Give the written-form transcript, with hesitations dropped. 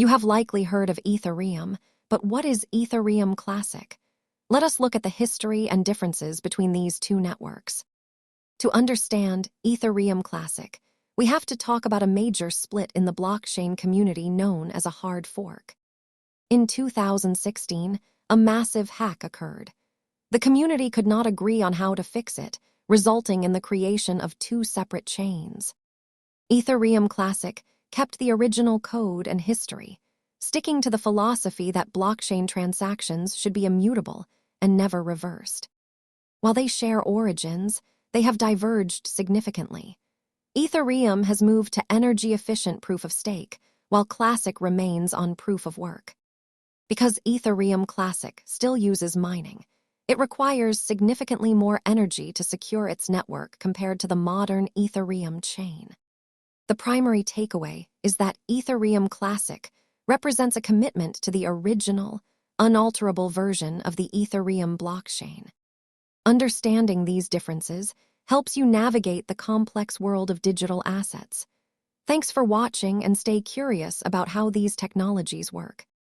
You have likely heard of Ethereum, but what is Ethereum Classic? Let us look at the history and differences between these two networks. To understand Ethereum Classic, we have to talk about a major split in the blockchain community known as a hard fork. In 2016, a massive hack occurred. The community could not agree on how to fix it, resulting in the creation of two separate chains. Ethereum Classic kept the original code and history, sticking to the philosophy that blockchain transactions should be immutable and never reversed. While they share origins, they have diverged significantly. Ethereum has moved to energy-efficient proof-of-stake, while Classic remains on proof-of-work. Because Ethereum Classic still uses mining, it requires significantly more energy to secure its network compared to the modern Ethereum chain. The primary takeaway is that Ethereum Classic represents a commitment to the original, unalterable version of the Ethereum blockchain. Understanding these differences helps you navigate the complex world of digital assets. Thanks for watching, and stay curious about how these technologies work.